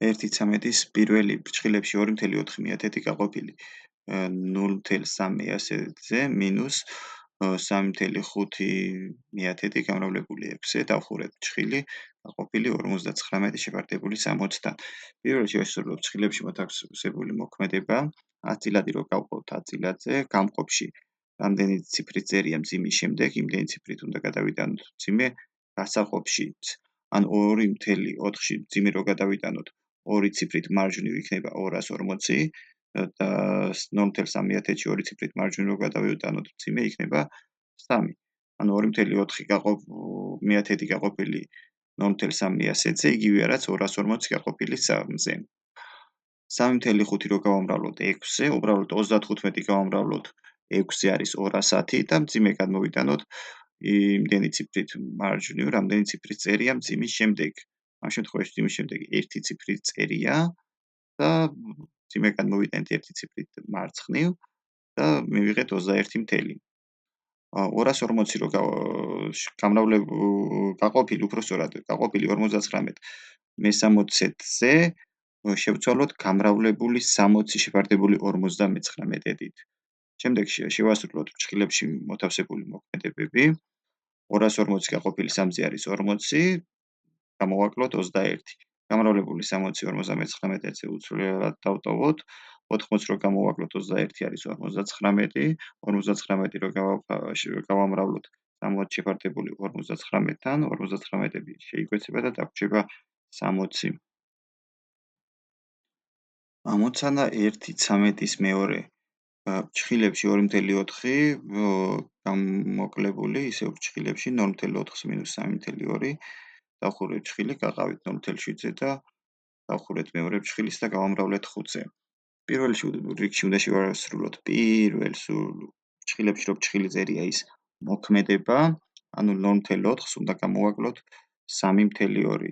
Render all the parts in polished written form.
1.13-ის პირველი ფრჩხილებში 2.4 გაყოფილი 0.3-ზე მინუს 3.5 გამრავლებული 6-ზე დავხურეთ ფრჩხილი გაყოფილი 59 შეფარდებული 60-დან. პირველ შევასრულოთ ფრჩხილებში მოთავსებული მოქმედება 10 წილადი რო გავყოთ 10 წილადზე გამყოფში რამდენი ციფრის წერია მძიმის შემდეგ იმდენი ციფრით უნდა გადავიტანოთ მძიმე გასაყოფშიც ან 2.4-ში მძიმე რო გადავიტანოთ 2 ციფრით მარჯვნივ იქნება 240 და 0.3-ში 2 ციფრით მარჯვნივ რო გადავიტანოთ მძიმე იქნება 3. ანუ 2.4 გაყოფილი 0.3-ზე იგივეა რაც 240 გაყოფილი 3-ზე. 3.5 რო გავამრავლოთ 6-ზე, უბრალოდ 35 გავამრავლოთ 6-ზე არის 210 და მძიმე გადმოვიტანოთ იმდენი ციფრით მარჯვნივ, რამდენი ციფრის წერია მძიმის შემდეგ. ამ შემთხვევაში მძიმის შემდეგ 1 ციფრის წერია და მძიმე გადმოვიტანეთ 1 ციფრით მარცხნივ და მივიღეთ 21. 240 რო გაყოფილი უпростоრად გაყოფილი 59 მე-60-ზე შევცვალოთ გამრავლებული 60 შეფარდებული 59-ით. შემდეგ შევასრულოთ ფრჩხილებში მოთავსებული მოქმედებები 240 გაყოფილი 3-ზე არის 40 გამოვაკლოთ 21. გამრავლებული 60 59-ზე უცვლელად დავტოვოთ 80 რო გამოვაკლოთ 21 არის 59 59 რო გავამრავლოთ 60 შეფარდებული 59-თან 59-ები შეიკვეცება და დაგვრჩება 60. ამოცანა 1.13-ის მეორე ფრჩხილებში 2.4 გამოკლებული ისევ ფრჩხილებში 0.4 - 3.2 დავხურეთ ფრჩხილი გაყავით 0.7-ზე და დავხურეთ მეორე ფრჩხილის და გავამრავლეთ 5-ზე. პირველ რიგში უნდა შევასრულოთ პირველ ფრჩხილებში რო ფრჩხილი წერია ის მოქმედება, ანუ 0.4-ს უნდა გამოვაკლოთ 3.2.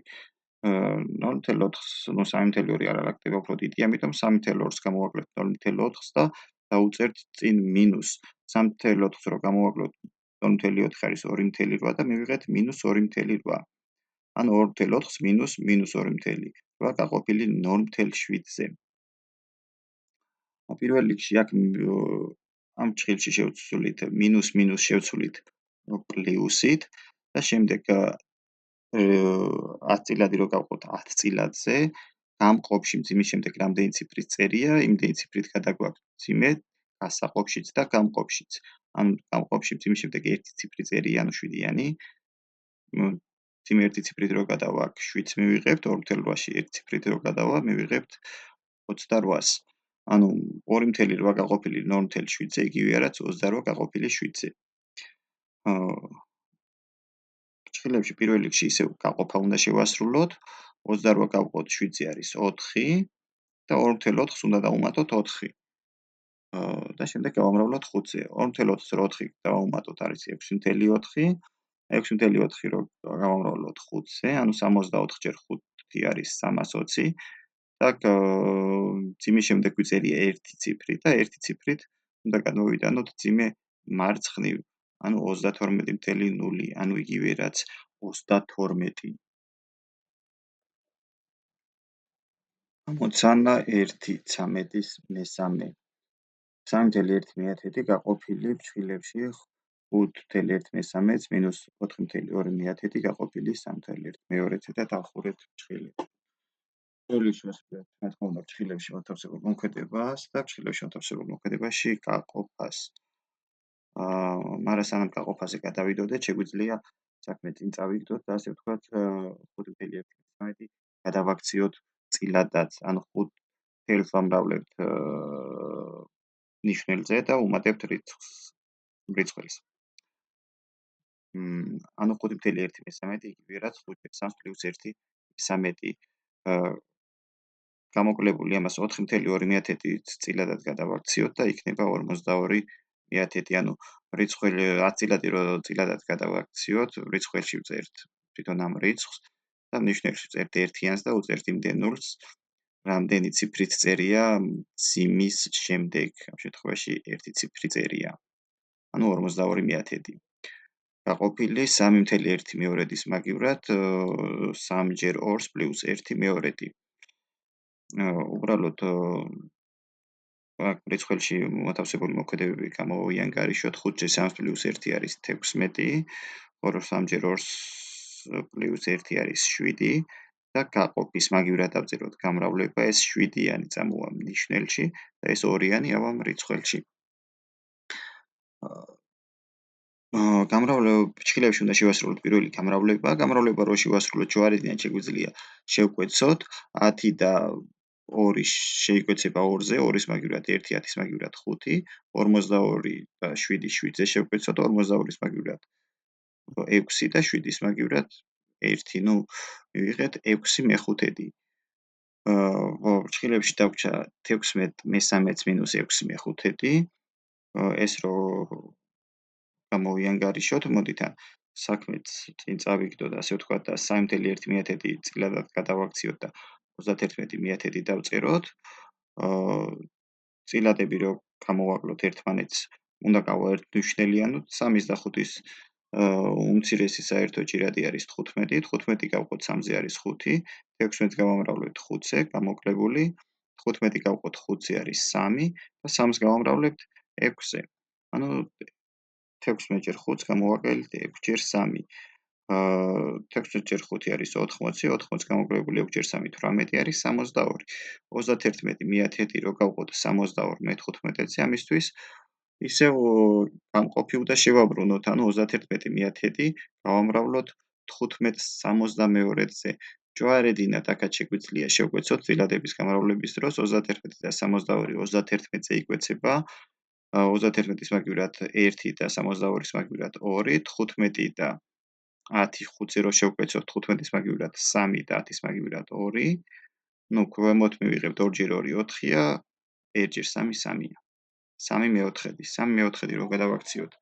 0.4-ს, 3.2 არ არაკდება უფრო დიდი, ამიტომ 3.2-ს გამოვაკლოთ 0.4-ს და დაუწერთ წინ მინუს 3.4-ს რო გამოვაკლოთ 0.4 არის 2.8 და მივიღეთ -2.8. ანუ 2.4-ს -2.8 გაყოფილი 0.7-ზე. პირველ რიგში აქ ამ ფრჩხილში შევცვლით მინუს შევცვლით პლუსით და შემდეგ 10 წილადი რო გავყოთ 10 წილადზე გამყოფში მძიმის შემდეგ რამდენი ციფრის წერია, იმდენი ციფრით გადაგვაქვს მძიმე გასაყოფშიც და გამყოფშიც. ანუ გამყოფში მძიმის შემდეგ 1 ციფრი წერია, ანუ 7-იანი. მძიმე 1 ციფრით რო გადავა 7-ს მივიღებთ, 2.8-ში 1 ციფრით რო გადავა მივიღებთ 28-ს. ანუ 2.8 გაყოფილი 0.7-ზე იგივეა რაც 28 გაყოფილი 7-ზე. ფრჩხილებში პირველ რიგში ისევ გაყოფა უნდა შევასრულოთ 28 გავყოთ 7-ზე არის 4 და 2.4-ს უნდა დავუმატოთ 4 და შემდეგ გავამრავლოთ 5-ზე 2.4-ს 4 დავუმატოთ არის 6.4 6.4 რო გავამრავლოთ 5-ზე ანუ 64 ჯერ 5 არის 320 და მძიმის შემდეგ გვიწერია 1 ციფრი და 1 ციფრით უნდა გადმოვიტანოთ მძიმე მარცხნივ ანუ 32.0 ანუ იგივე რაც 32. ამოცანა 1.13-ის მესამე 3.1 გაყოფილი ფრჩხილებში 5.1/3-ს -4.2 გაყოფილი 3.1/2-ზე და დავხურეთ ფრჩხილი. პირველი შევასრულეთ რა თქმა უნდა ფრჩხილებში მოთავსებულ მოქმედებას და ფრჩხილებში მოთავსებულ მოქმედებაში გაყოფას. მაგრამ სანამ გაყოფაზე გადავიდოდეთ, შეგვიძლია საქმე წინ წავიგდოთ და ასე ვთქვათ 5.1/13 გადავაქციოთ წილადად, ანუ 5-ს ვამრავლებთ ნიშნელზე და უმატებთ რიცხვს. ანუ 5.1/13 იგივე რაც 5/3 + 1/13 გამოკლებული ამას 4.2 წილადად გადავაქციოთ და იქნება 42 ანუ რიცხველი 10 წილადი რო წილადად გადავაქციოთ, რიცხვებში ვწერთ თვითონ ამ რიცხვს და ნიშნებში ვწერთ ერთიანს და უწერთ იმდენ ნულს, რამდენი ციფრით წერია მძიმის შემდეგ, ამ შემთხვევაში 1 ციფრი წერია. ანუ 42 გაყოფილი 3.1/2-ის მაგივრად 3 ჯერ 2-ს + 1/2. უბრალოდ აქ რიცხვებში მოთავსებული მოქმედებები გამოვიანგარიშოთ 5-ჯერ 3 + 1 არის 16, ხოლო 3-ჯერ 2 + 1 არის 7 და გაყოფის მაგივრად დავწეროთ გამრავლება ეს 7-იანი წამოვა ნიშნელში და ეს 2-იანი ავამ რიცხველში. ფრჩხილებში უნდა შევასრულოთ პირველი გამრავლება. გამრავლება რო შევასრულოთ ჯვარედნად შეგვიძლია შევკვეცოთ 10 და 2 შეიკვეცება 2-ზე, 2-ის მაგივრად 1, 10-ის მაგივრად 5, 42 და 7 7-ზე შევკვეცოთ 42-ის მაგივრად 6 და 7-ის მაგივრად 1, ნუ მივიღეთ 6 მეხუთედი. ფრჩხილებში დაგვრჩა 16 მე-13 - 6 მეხუთედი. ეს რო გამოვიანგარიშოთ, მოდით ან საქმეც წინ წავიგდოთ, ასე ვთქვათ და 3.1 წილადად გადავაქციოთ და 31.1 დავწეროთ. წილადები რო გამოვაკლოთ ერთმანეთს, უნდა გავაერთმნიშნელიანოთ 3-ის და 5-ის უმცირესი საერთო ჭირადი არის 15, 15 გავყოთ 3-ზე არის 5, 16 გავამრავლებთ 5-ზე, გამოკლებული, 15 გავყოთ 5-ზე არის 3 და 3-ს გავამრავლებთ 6-ზე. ანუ 16 ჯერ 5-ს გამოვაკელით 6 ჯერ 3. 16 ჯერ 5 არის 80, 80 გამოკლებული 6 ჯერ 3 18 არის 62. 31 რო გავყოთ 62 მე-15-ზე, ამისთვის ისევ გამყოფი უნდა შევაბრუნოთ, ანუ 31 გავამრავლოთ 15 72-ზე. ჯვარედინად აქაც შეგვიძლია შევკვეცოთ წილადების გამრავლების დროს 31 და 62 31-ზე იკვეცება. 31-ის მაგივრად 1 და 62-ის მაგივრად 2, 15 და 10 5-ზე რო შევკვეცოთ 15-ის მაგივრად 3 და 10-ის მაგივრად 2, ნუ ქვემოთ მივიღებთ 2 ჯერ 2 4-ია, 1 ჯერ 3 3-ია. 3 მეოთხედი, 3 მეოთხედი რო გადავაქციოთ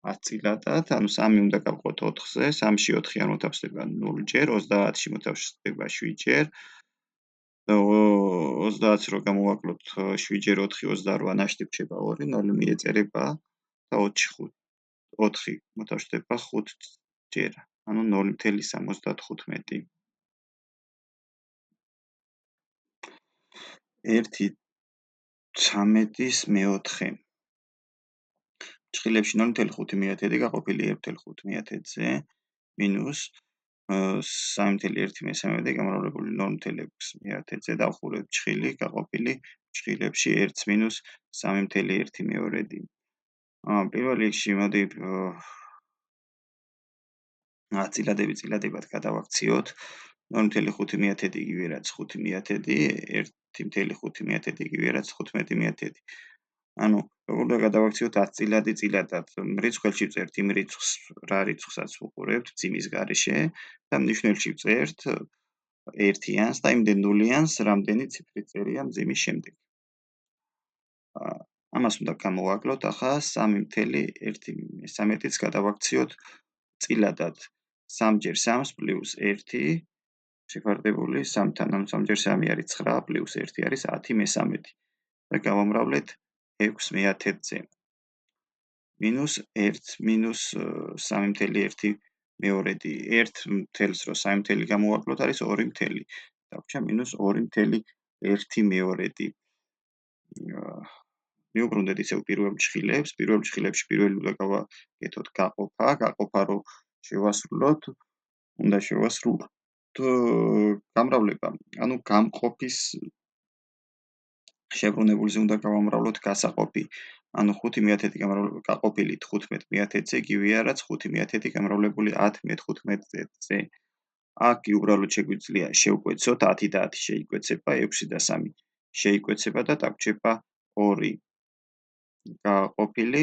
10 წილადად, ანუ 3 უნდა გავყოთ 4-ზე, 3-ში 4 არ მოთავსდება 0 ჯერ, 30-ში მოთავსდება 7 ჯერ. 30-ს რო გამოვაკლოთ 7 ჯერ 4 28 ნაშთი რჩება 2, 0 მიეწერება და 4 მოთავსდება 5 ჯერ, ანუ 0.75. 1/13-ის მეოთხე. ფრჩხილებში 0.5 გაყოფილი 1.5-ზე მინუს 3.1 გამრავლებული 0.6-ზე დავხურეთ ფრჩხილი გაყოფილი ფრჩხილებში 1 მინუს 3.1. პირველ რიგში მოდი წილადებად გადავაქციოთ. 0.5 იგივე რაც 5/1, 1.5 იგივე რაც 15/1. ანუ როგორ უნდა გადავაქციოთ 10 წილადი წილადად. რიცხვებში ვწერთ იმ რიცხვს, რა რიცხვსაც ვუყურებთ ძიმის გარეშე და ნიშნულში ვწერთ 1-იანს და იმდენ 0-იანს, რამდენი ციფრი წერია ძიმის შემდეგ. ამას უნდა გამოვაკლოთ ახლა 3.1/13-ს გადავაქციოთ წილადად 3 ჯერ 3 + 1 შეფარდებული 3-თან, ანუ 3 ჯერ 3 არის 9 + 1 არის 10 მე-13 და გავამრავლეთ 6/10-ზე. მინუს 1 მინუს 3.1 მეორედი 1-ს რო 3 გამოვაკლოთ არის 2. დაგვრჩა მინუს 2.1 მეორედი. მივუბრუნდეთ ისევ პირველ ფრჩხილებს. პირველ ფრჩხილებში პირველი უნდა გავაკეთოთ გაყოფა რო შევასრულოთ, უნდა შევასრულოთ გამრავლება, ანუ გამყოფის შებრუნებულზე უნდა გავამრავლოთ გასაყოფი. ანუ 5/10 გაყოფილი 15/10-ზე იგივეა რაც 5/10 გამრავლებული 10 მე-15-ზე. აქ უბრალოდ შეგვიძლია შევკვეცოთ 10 და 10 შეიკვეცება, 6 და 3 შეიკვეცება და დაგვრჩება 2 გაყოფილი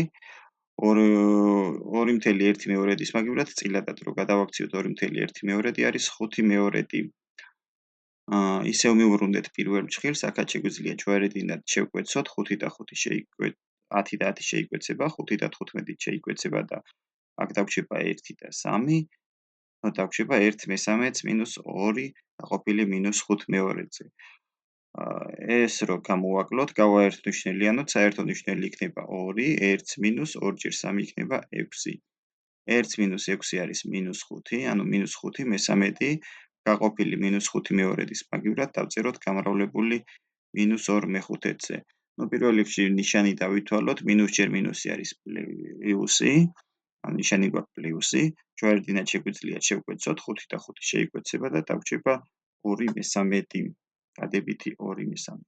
2.1/2-ის მაგივრად წილადად რო გადავაქციოთ 2.1/2 არის 5/2. ისევ მივუბრუნდეთ პირველ ფრჩხილს, აქაც შეგვიძლია ჯვარედინად შევკვეცოთ 5 და 5 10 და 10 შეიკვეცება, 5 და 15 შეიკვეცება და აქ დაგვრჩება 1 და 3, დაგვრჩება 1/13 მინუს 2 გაყოფილი მინუს 5/2-ზე. ეს რო გამოვაკლოთ, გავაერთმნიშნელიანოთ, საერთო ნიშნელი იქნება 2, 1 მინუს 2 ჯერ 3 იქნება 6. 1 მინუს 6 არის მინუს 5, ანუ მინუს 5 მე-13 გაყოფილი -5 მეორედის მაგივრად დავწეროთ გამრავლებული -2 მეხუთედზე. პირველ რიგში ნიშანი დავითვალოთ, მინუს ჯერ მინუსი არის პლუსი, ან ნიშანი გვაქვს პლუსი, ჯვარედინად შეგვიძლია შევკვეცოთ, 5 და 5 შეიკვეცება და დაგვრჩება 2/13, დადებითი 2/13.